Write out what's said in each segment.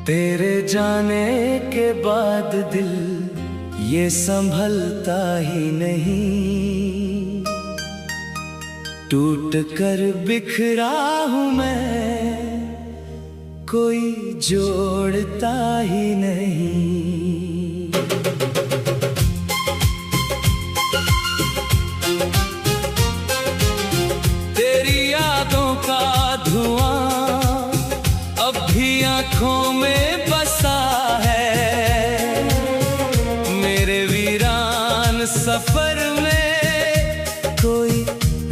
तेरे जाने के बाद दिल ये संभलता ही नहीं, टूट कर बिखरा हूँ मैं, कोई जोड़ता ही नहीं। तेरी यादों का धुआं अब भी आँखों में बसा है, मेरे वीरान सफर में कोई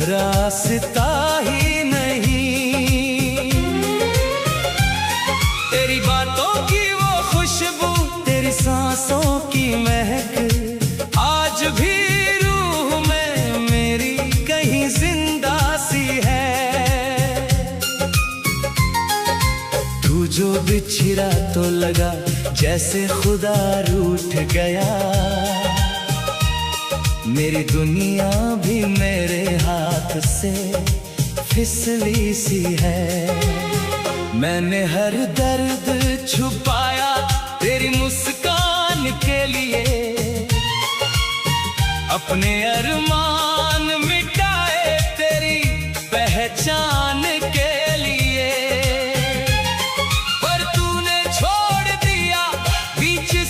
रास्ता ही नहीं। तेरी बातों की वो खुशबू, तेरी सांसों की महक आज भी रूह में मेरी कहीं जिंदा सी है। जो बिछड़ा तो लगा जैसे खुदा रूठ गया, मेरी दुनिया भी मेरे हाथ से फिसली सी है। मैंने हर दर्द छुपाया तेरी मुस्कान के लिए, अपने अरमान मिटाए तेरी पहचान के लिए।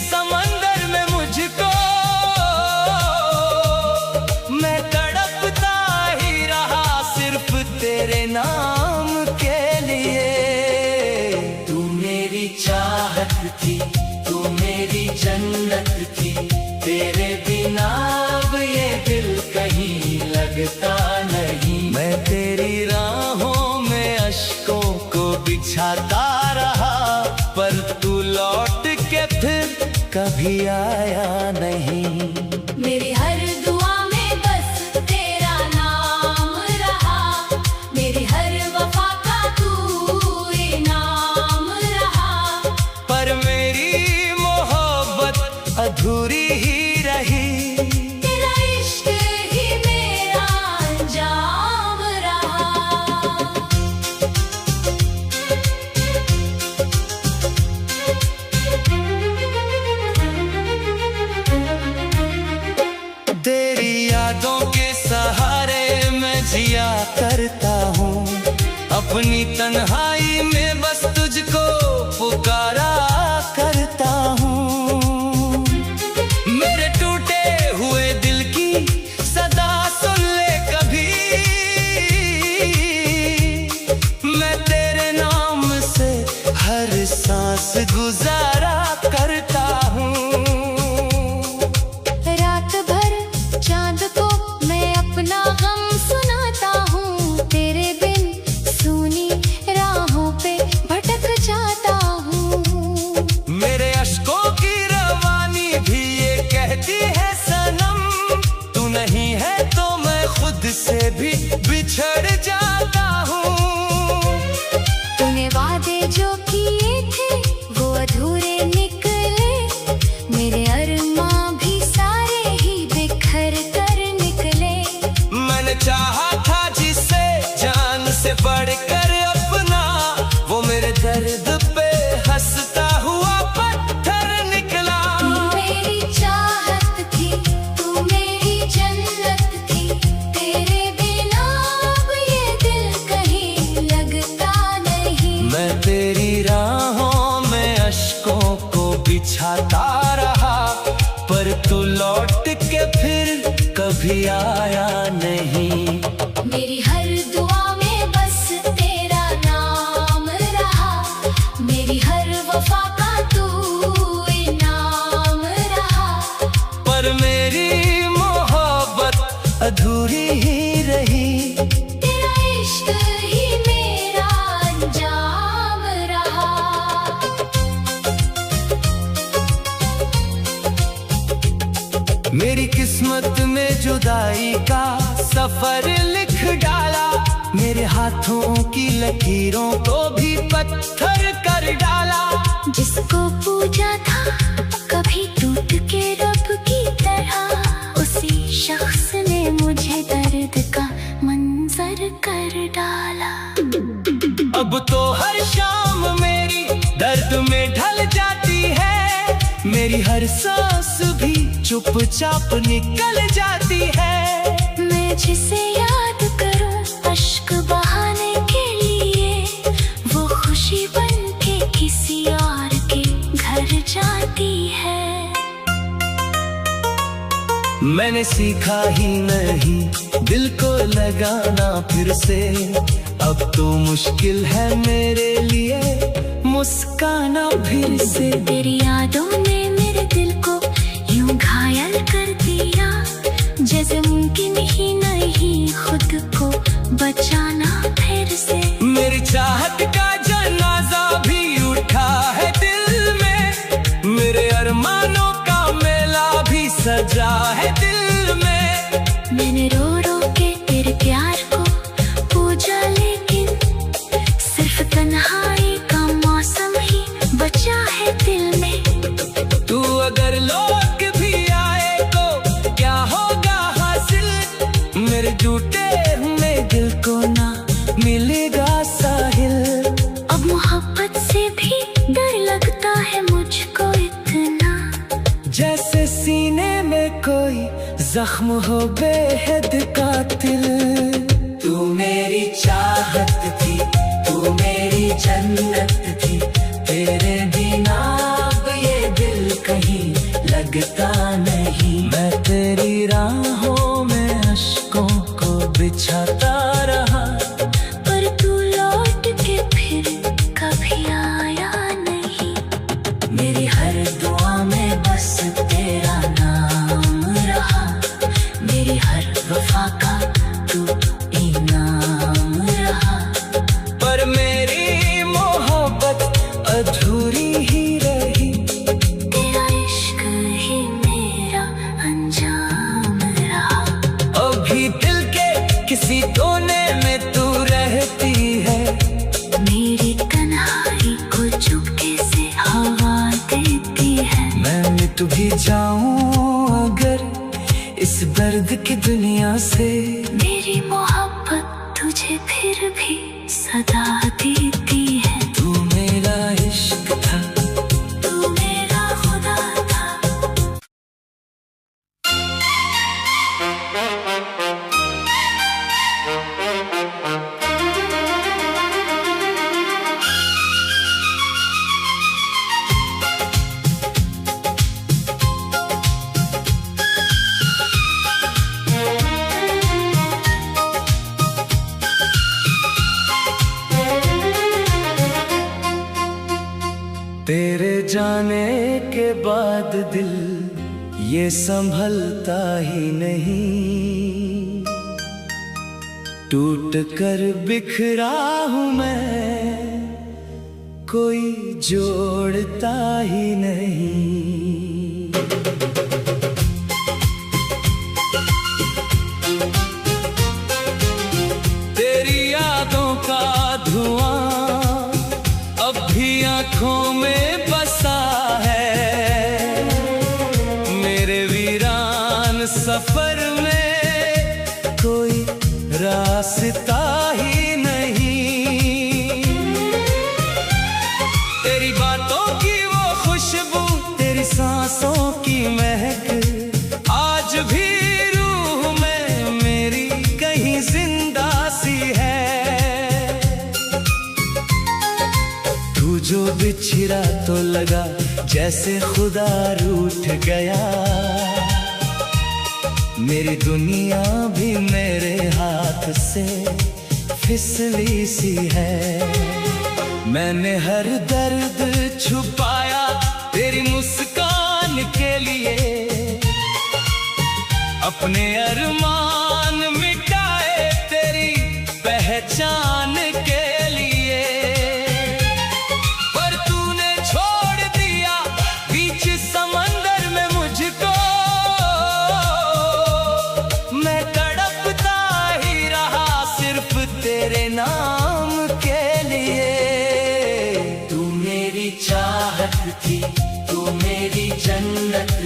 समंदर में मुझको मैं तड़पता ही रहा सिर्फ तेरे नाम के लिए। तू मेरी चाहत थी, तू मेरी जन्नत थी, तेरे बिना अब ये दिल कहीं लगता नहीं। मैं तेरी राहों में अश्कों को बिछाता रहा, पर तू लौट के फिर कभी आया नहीं। मेरी हर दुआ में बस तेरा नाम रहा, मेरी हर वफा का तू इनाम रहा, पर मेरी मोहब्बत अधूरी ही रही। तेरा इश्क ही मेरा अंजाम रहा। तेरी यादों के सहारे मैं जिया करता हूँ, अपनी तन्हाई में बस तुझको पुकारा करता हूँ। मेरे टूटे हुए दिल की सदा सुन ले कभी, मैं तेरे नाम से हर सांस गुजारा करता हूँ। चांद को मैं अपना गम सुनाता हूँ, तेरे बिन सूनी राहों पे भटक जाता हूँ। मेरे अश्कों की रवानी भी ये कहती है सनम, तू नहीं है तो मैं खुद से भी बिछड़ जाता हूँ। तूने वादे जो किए थे वो अधूरे निकले, मेरे अरमां भी सारे ही बिखर कर निकले। मैंने चाहा था जिसे जान से बढ़कर अपना, वो मेरे दर्द पे हंसता हुआ पत्थर निकला। तू मेरी चाहत थी, तू मेरी जन्नत थी, तेरे बिना अब ये दिल कहीं लगता नहीं। मैं तेरी राहों में अश्कों को बिछाता रहा, पर तू लौट के फिर कभी आया नहीं। मेरी हर दुआ में बस तेरा नाम रहा, मेरी हर वफा का तू इनाम रहा, पर मेरी मोहब्बत अधूरी ही रही। तेरा इश्क ही मेरा अंजाम रहा। मेरी किस्मत में जुदाई का सफर लिख डाला, मेरे हाथों की लकीरों को भी पत्थर कर डाला। जिसको पूजा था कभी टूट के रब की तरह, उसी शख्स ने मुझे दर्द का मंजर कर डाला। अब तो हर शाम मेरी दर्द में ढल जाती है, मेरी हर सांस भी चुपचाप निकल जाती है। मैं जिसे याद करूं अश्क बहाने के लिए, वो खुशी बन के किसी और के घर जाती है। मैंने सीखा ही नहीं दिल को लगाना फिर से, अब तो मुश्किल है मेरे लिए मुस्काना फिर से। तेरी यादों ने मेरे दिल को यूं घायल कर दिया, जैसे मुमकिन ही नहीं खुद को बचाना फिर से। मेरी चाहत का जनाजा भी उठा है दिल में, मेरे अरमानों का मेला भी सजा है दिल में। मैंने रो रो के तेरे प्यार को पूजा, लेकिन सिर्फ तन्हाई का मौसम ही बचा है दिल में। तू अगर लौट भी आए तो क्या होगा हासिल, मेरे टूटे हुए दिल को ना मिलेगा साहिल। अब मोहब्बत से भी डर लगता है मुझको इतना, जैसे सीने में कोई जख्म हो बेहद कातिल। तू मेरी चाहत थी, तू मेरी जन्नत थी, तेरे बिना अब ये दिल कहीं लगता नहीं। मैं तेरी राहों में अश्कों को बिछाता रहा, पर तू लौट के फिर कभी आया नहीं। मेरी हर दुआ में बस तेरा नाम रहा, मेरी हर वफा का तू इनाम रहा। पर मेरी मोहब्बत अधूरी ही रही, तेरा इश्क ही मेरा अंजाम रहा। अभी दिल के किसी कोने में तू रहती है, मेरी तन्हाई को चुपके से हवा देती है। मैं मिट भी जाऊं अगर इस दर्द की दुनिया से, मेरी मोहब्बत तुझे फिर भी सदा देती है। तू मेरा इश्क था, तू मेरा खुदा था। तेरे जाने के बाद दिल ये संभलता ही नहीं, टूट कर बिखरा हूँ मैं, कोई जोड़ता ही नहीं। तेरी यादों का धुआं अब भी आँखों में बसा है, मेरे वीरान सफर में कोई रास्ता ही नहीं। तेरी बातों की वो खुशबू, तेरी सांसों की महक आज भी रूह में मेरी कहीं जिंदा सी है। तू जो बिछड़ा तो लगा जैसे खुदा रूठ गया, मेरी दुनिया भी मेरे हाथ से फिसली सी है। मैंने हर दर्द छुपाया तेरी मुस्कान के लिए, अपने अरमान मिटाए तेरी पहचान के लिए। पर तूने छोड़ दिया बीच समंदर में मुझको,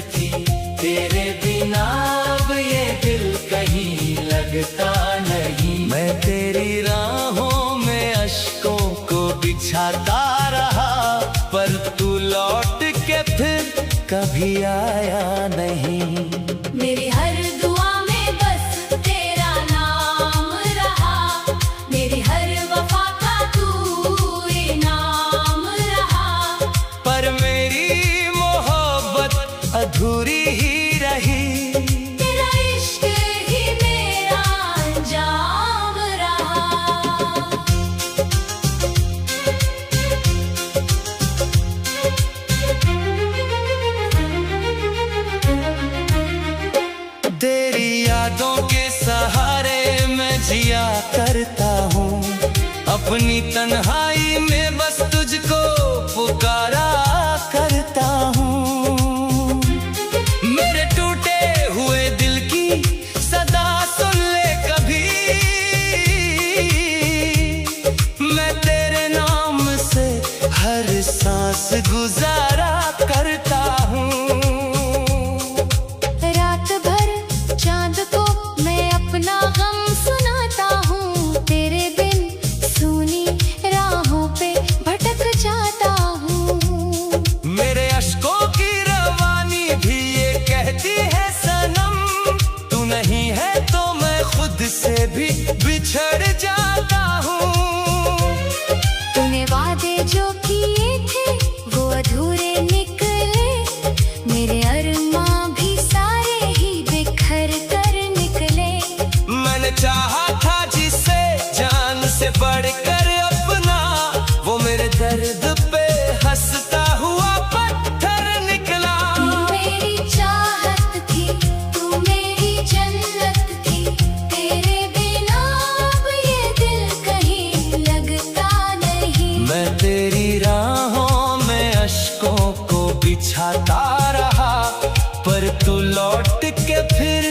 थी, तेरे बिना अब ये दिल कहीं लगता नहीं। मैं तेरी राहों में अश्कों को बिछाता रहा, पर तू लौट के फिर कभी आया नहीं। मेरी हर दुआ में बस तेरा नाम रहा, मेरी हर वफा का तू इनाम रहा, पर मेरी मोहब्बत अधूरी ही रही। तेरा इश्क ही मेरा अंजाम रहा। तेरी यादों के सहारे मैं जिया करता हूँ, अपनी तन्हाई में बस तुझको पुकारा करता हूँ। मेरे टूटे हुए दिल की सदा सुन ले कभी, मैं तेरे नाम से हर सांस गुजारा करता हूँ। रात भर चांद को मैं अपना गम सुनाता हूँ, तेरे बिन सूनी राहों पे भटक जाता हूँ। मेरे अश्कों की रवानी भी ये कहती है सनम, तू नहीं है तो मैं खुद से भी बिछड़ जाता हूँ। तूने वादे जो किए थे वो अधूरे निकले, मेरे अरमां भी सारे ही बिखर कर निकले। मैंने चाहा था जिसे जान से बढ़कर अपना, वो मेरे दर्द पे हंसता हुआ पत्थर निकला। तू मेरी चाहत थी, तू मेरी जन्नत थी, तेरे बिना अब ये दिल कहीं लगता नहीं। मैं तेरी राहों में अश्कों को बिछाता रहा, पर तू लौट के फिर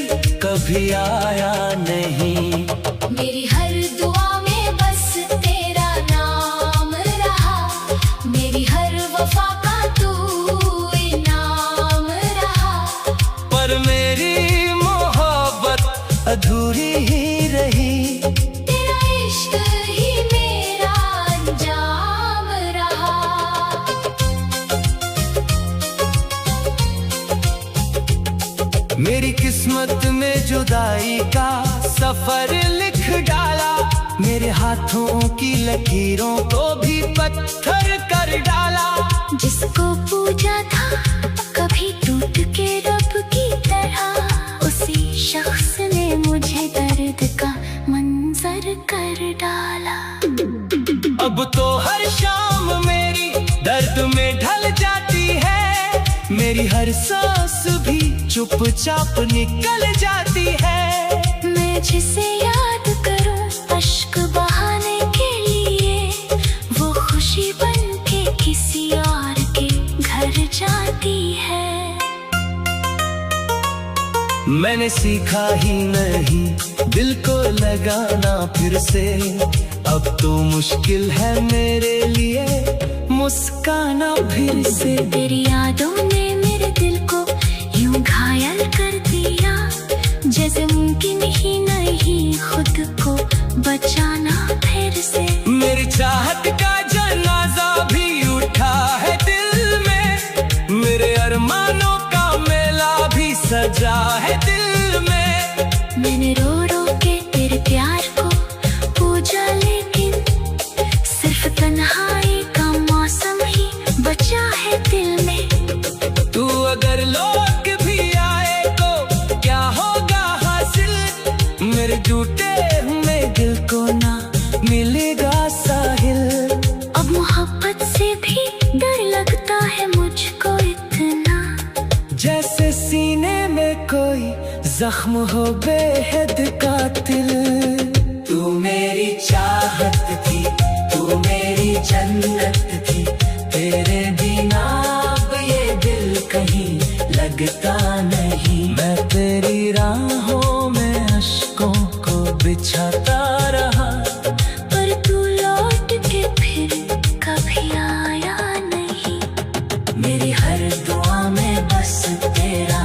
कभी आया नहीं। मेरी हर दुआ में बस तेरा नाम रहा, मेरी हर वफा का तू इनाम रहा, पर मेरी मोहब्बत अधूरी ही रही। तेरा इश्क ही मेरा अंजाम रहा। मेरी किस्मत में जुदाई का सफर लिख डाला, मेरे हाथों की लकीरों को भी पत्थर कर डाला। जिसको पूजा था कभी टूट के रब की तरह, उसी शख्स ने मुझे दर्द का मंजर कर डाला। अब तो हर शाम मेरी दर्द में ढल जाती है, मेरी हर सांस भी चुपचाप निकल जाती है। मैं जिसे याद करूं अश्क बहाने के लिए, वो खुशी बन के किसी और के घर जाती है। मैंने सीखा ही नहीं दिल को लगाना फिर से, अब तो मुश्किल है मेरे लिए मुस्काना फिर से। तेरी यादों ने मेरे दिल को यूं घायल कर दिया, जैसे मुमकिन ही नहीं खुद को बचाना फिर से। मेरी चाहत का जनाजा भी उठा है दिल में, मेरे अरमानों का मेला भी सजा है दिल में। मैंने रो रो के तेरे प्यार को पूजा, लेकिन सिर्फ तन्हाई का मौसम ही बचा है दिल में। तू अगर लौट भी आए तो क्या होगा हासिल, मेरे टूटे हुए दिल को ना मिलेगा साहिल। अब मोहब्बत से भी डर लगता है मुझको इतना, जैसे सीने में कोई जख्म हो बेहद कातिल। तू मेरी चाहत थी, तू मेरी जन्नत थी, तेरे बिना अब ये दिल कहीं लगता नहीं। मैं तेरी राहों में अश्कों को बिछाता रहा, पर तू लौट के फिर कभी आया नहीं। मेरी हर दुआ में बस तेरा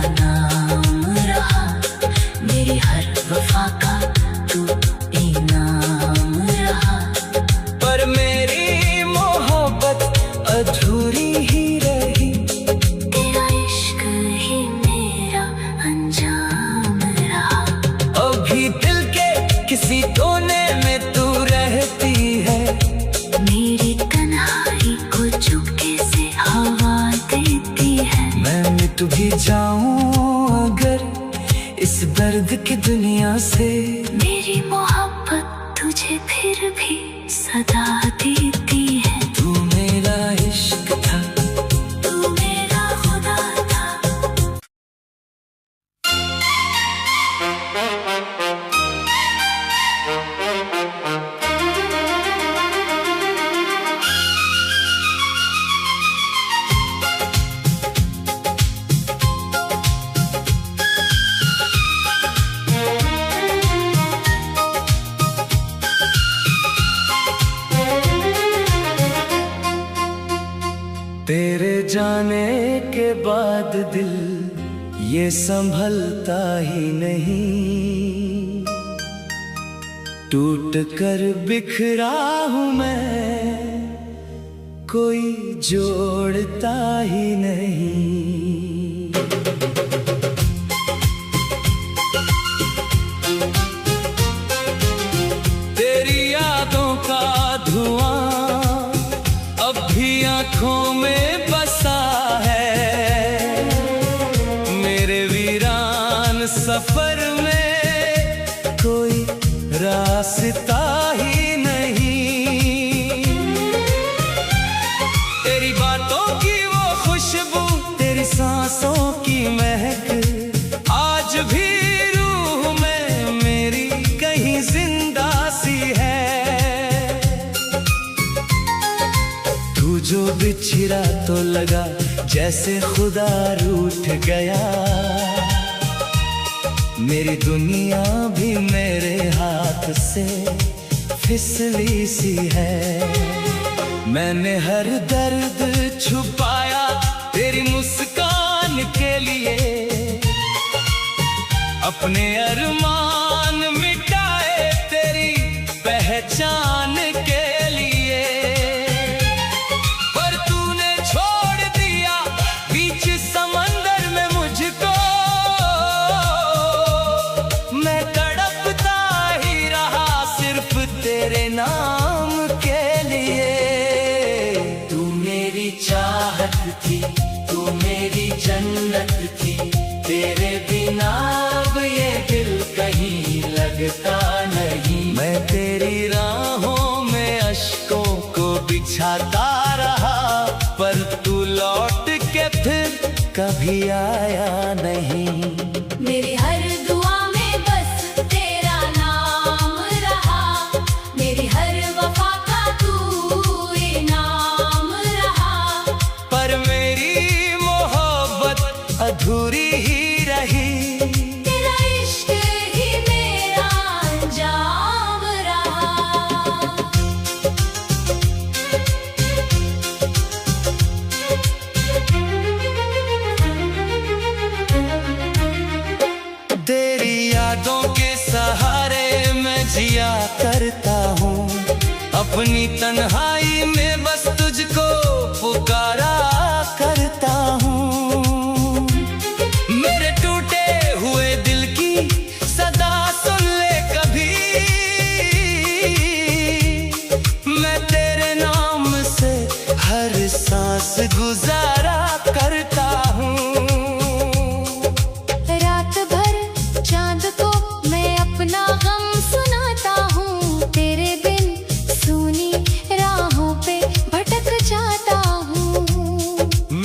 मिट भी जाऊं अगर इस दर्द की दुनिया से, मेरी मोहब्बत तुझे फिर भी सदा देती है। तू मेरा इश्क था, तू मेरा खुदा था। तेरे जाने के बाद दिल ये संभलता ही नहीं, टूट कर बिखरा हूँ मैं, कोई जोड़ता ही नहीं। तेरी यादों का धुआं अब भी आँखों में बसा है, मेरे वीरान सफर में कोई रास्ता ही नहीं। तेरी बातों की वो खुशबू, तेरी सांसों की महक, आज भी रूह में मेरी कहीं जिंदा सी है। तू जो बिछड़ा तो लगा जैसे खुदा रूठ गया, मेरी दुनिया भी मेरे हाथ से फिसली सी है। मैंने हर दर्द छुपाया तेरी मुस्कान के लिए, अपने अरमान मिटाए तेरी पहचान के लिए। पर तूने छोड़ दिया बीच समंदर में मुझको, मैं तड़पता ही रहा सिर्फ तेरे नाम के लिए। तू मेरी चाहत थी, तू मेरी जन्नत थी, तेरे बिना अब ये दिल कहीं लगता नहीं। मैं तेरी राहों में अश्कों को बिछाता रहा, पर तू लौट के फिर कभी आया नहीं। मेरी हर दुआ में बस तेरा नाम रहा, मेरी हर वफा का तू इनाम रहा। पर मेरी मोहब्बत अधूरी ही रही, तेरा इश्क ही मेरा अंजाम रहा। तेरी यादों के सहारे मैं जिया करता हूँ, अपनी तन्हाई में बस तुझको पुकारा करता हूँ। मेरे टूटे हुए दिल की सदा सुन ले कभी, मैं तेरे नाम से हर सांस गुजारा करता हूँ। रात भर चांद को मैं अपना गम सुनाता हूँ, तेरे बिन सूनी राहों पे भटक जाता हूँ।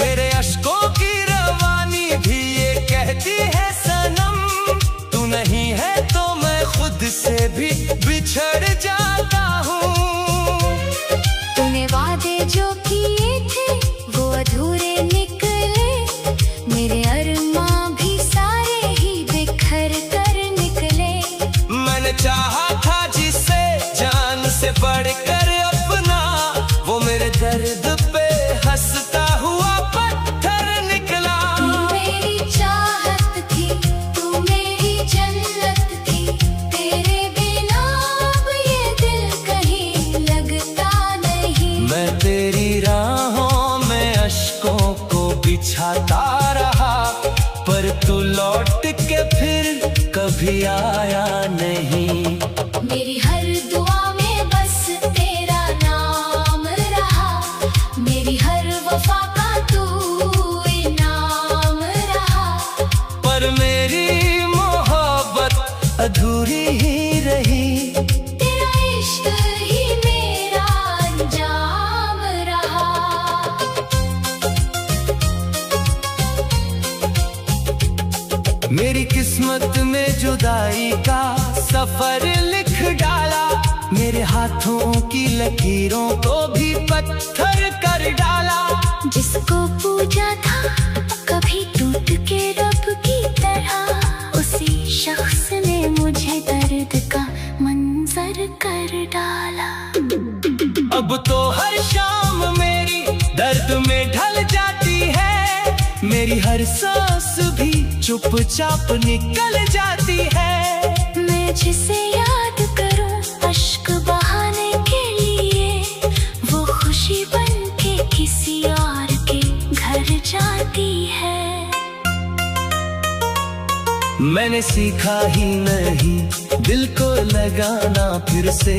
मेरे अश्कों की रवानी भी ये कहती है सनम, तू नहीं है तो मैं खुद से भी बिछड़ जाता हूँ। तूने वादे जो किए थे वो अधूरे निकले, मेरे अरमां भी सारे ही बिखर कर निकले। मैंने चाहा था जिसे जान से बढ़कर अपना, वो मेरे दर्द पे हंसता हुआ पत्थर निकला। तू मेरी चाहत थी, तू मेरी जन्नत थी, तेरे बिना अब ये दिल कहीं लगता नहीं। मैं तेरी राहों में अश्कों को बिछाता रहा, पर तू लौट के फिर कभी आया नहीं। मेरी हर दुआ में बस तेरा नाम रहा, मेरी हर वफा का तू इनाम मेरी मोहब्बत अधूरी ही रही। तेरा इश्क ही मेरा अंजाम रहा। मेरी किस्मत में जुदाई का सफर लिख डाला, मेरे हाथों की लकीरों को भी पत्थर कर डाला। जिसको पूजा था कभी टूट के रब की तरह, उसी शख्स ने मुझे दर्द का मंजर कर डाला। अब तो हर शाम मेरी दर्द में ढल जाती है, मेरी हर सांस भी चुपचाप निकल जाती है। मैं जिसे याद करूं अश्क बहाने के लिए, वो खुशी बन के किसी और के घर जाती है। मैंने सीखा ही नहीं दिल को लगाना फिर से,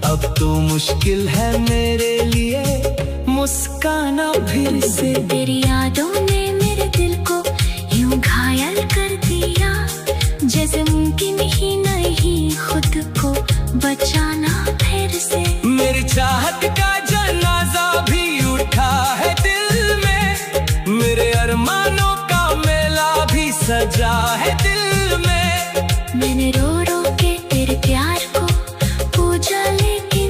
अब तो मुश्किल है मेरे लिए मुस्काना फिर से। तेरी यादों ने मेरे दिल को यूं घायल कर दिया, जैसे मुमकिन ही नहीं खुद को बचाना फिर से। मेरी चाहत का जनाजा भी उठा है दिल में, मेरे अरमानों का मेला भी सजा है दिल में। मैंने रो रो के तेरे प्यार को पूजा, लेकिन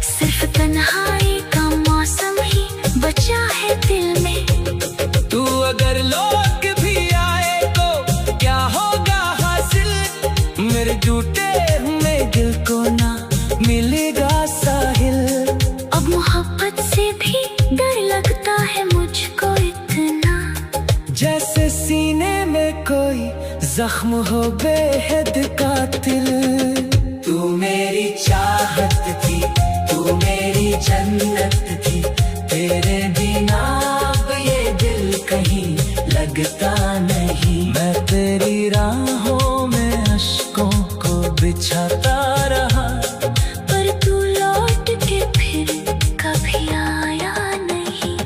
सिर्फ तन्हाई का मौसम ही बचा है दिल में। तू अगर लौट भी आए तो क्या होगा हासिल, मेरे टूटे हुए दिल को ना मिलेगा साहिल। अब मोहब्बत से भी डर लगता है मुझको इतना, जैसे सीने में कोई जख्म हो बेहद कातिल। तू मेरी चाहत थी, तू मेरी जन्नत थी, तेरे बिना अब ये दिल कहीं लगता नहीं। मैं तेरी राहों में अश्कों को बिछाता रहा, पर तू लौट के फिर कभी आया नहीं।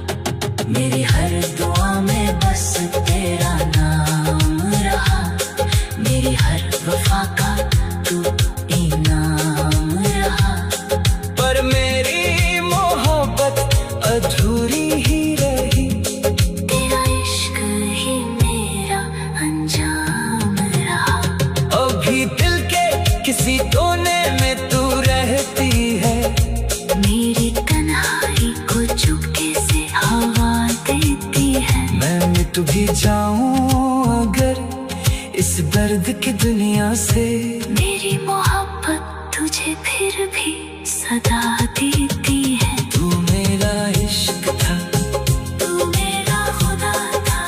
मेरी हर दुआ में बस तेरा नाम रहा, मेरी हर वफा का तू इनाम रहा। पर मेरी मोहब्बत अधूरी ही रही, तेरा इश्क ही मेरा अंजाम रहा। अभी दिल के किसी कोने में तू रहती है, मेरी तन्हाई को चुपके से हवा देती है। मैं मिट भी जाऊं अगर इस दर्द की दुनिया से, मेरी मोहब्बत तुझे फिर भी सदा देती है। तू मेरा इश्क था, तू मेरा खुदा था।